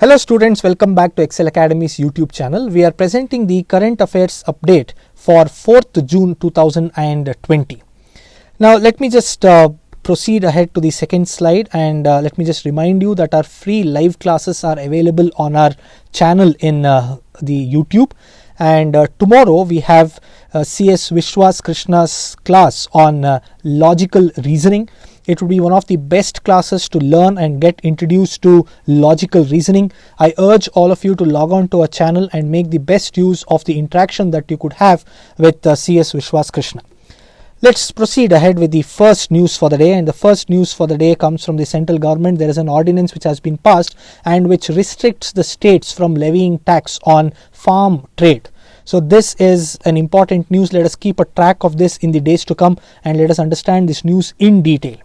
Hello students, welcome back to Excel Academy's YouTube channel. We are presenting the current affairs update for 4th June 2020. Now let me just proceed ahead to the second slide, and let me just remind you that our free live classes are available on our channel in the YouTube. And tomorrow we have CS Vishwas Krishna's class on logical reasoning. It will be one of the best classes to learn and get introduced to logical reasoning. I urge all of you to log on to our channel and make the best use of the interaction that you could have with CS Vishwas Krishna. Let's proceed ahead with the first news for the day, and the first news for the day comes from the central government. There is an ordinance which has been passed and which restricts the states from levying tax on farm trade. So this is an important news. Let us keep a track of this in the days to come and let us understand this news in detail.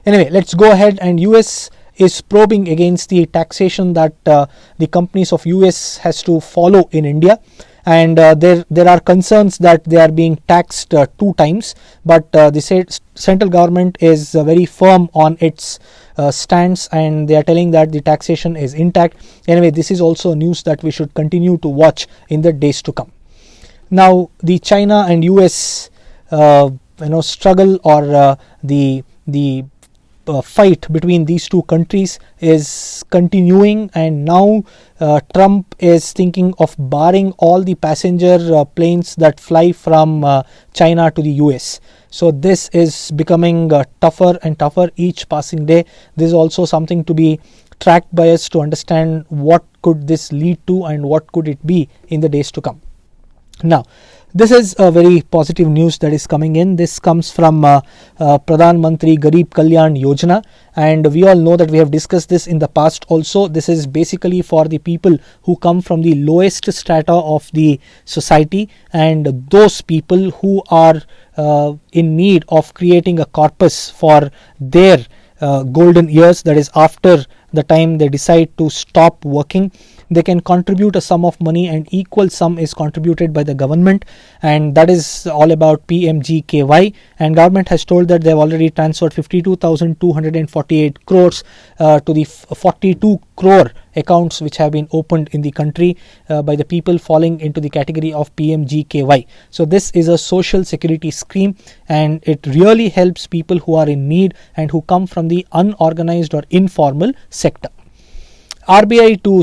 Anyway, let's go ahead. And US is probing against the taxation that the companies of US has to follow in India. And there are concerns that they are being taxed 2 times, but the central government is very firm on its stance, and they are telling that the taxation is intact. Anyway, this is also news that we should continue to watch in the days to come. Now, the China and US struggle, or the fight between these two countries is continuing, and now Trump is thinking of barring all the passenger planes that fly from China to the US. So this is becoming tougher and tougher each passing day. This is also something to be tracked by us to understand what could this lead to and what could it be in the days to come. Now, this is a very positive news that is coming in. This comes from Pradhan Mantri Garib Kalyan Yojana, and we all know that we have discussed this in the past also. This is basically for the people who come from the lowest strata of the society, and those people who are in need of creating a corpus for their golden years, that is after the time they decide to stop working. They can contribute a sum of money, and equal sum is contributed by the government, and that is all about PMGKY. And government has told that they have already transferred 52,248 crores to the 42 crore accounts which have been opened in the country by the people falling into the category of PMGKY. So this is a social security scheme, and it really helps people who are in need and who come from the unorganized or informal sector. RBI to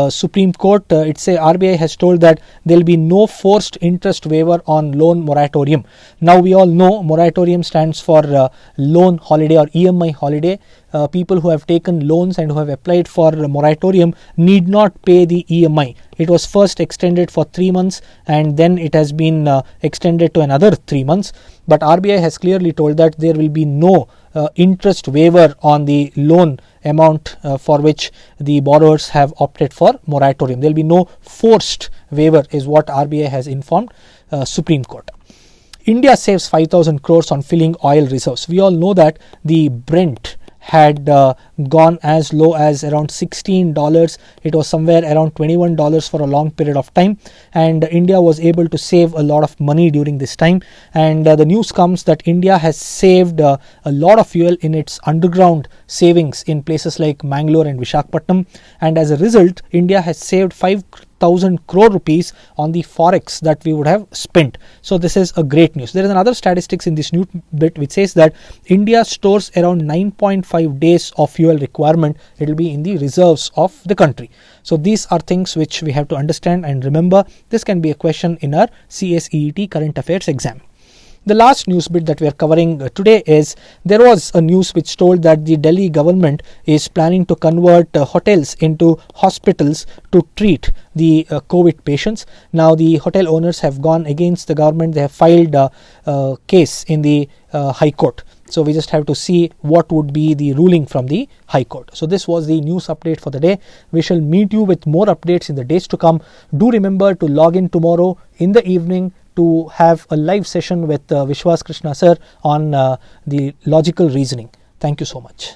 Supreme Court, RBI has told that there will be no forced interest waiver on loan moratorium. Now we all know moratorium stands for loan holiday or EMI holiday. People who have taken loans and who have applied for moratorium need not pay the EMI. It was first extended for 3 months, and then it has been extended to another 3 months. But RBI has clearly told that there will be no interest waiver on the loan amount for which the borrowers have opted for moratorium. There will be no forced waiver is what RBI has informed Supreme Court. India saves 5,000 crores on filling oil reserves. We all know that the Brent had gone as low as around $16. It was somewhere around $21 for a long period of time, and India was able to save a lot of money during this time. And the news comes that India has saved a lot of fuel in its underground savings in places like Mangalore and Visakhapatnam, and as a result India has saved 5,000 crore rupees on the forex that we would have spent. So this is a great news. There is another statistics in this new bit which says that India stores around 9.5 days of fuel requirement. It will be in the reserves of the country. So these are things which we have to understand and remember. This can be a question in our CSEET current affairs exam. The last news bit that we are covering today is there was a news which told that the Delhi government is planning to convert hotels into hospitals to treat the COVID patients. Now the hotel owners have gone against the government. They have filed a case in the High Court. So we just have to see what would be the ruling from the High Court. So this was the news update for the day. We shall meet you with more updates in the days to come. Do remember to log in tomorrow in the evening to have a live session with Vishwas Krishna sir on the logical reasoning. Thank you so much.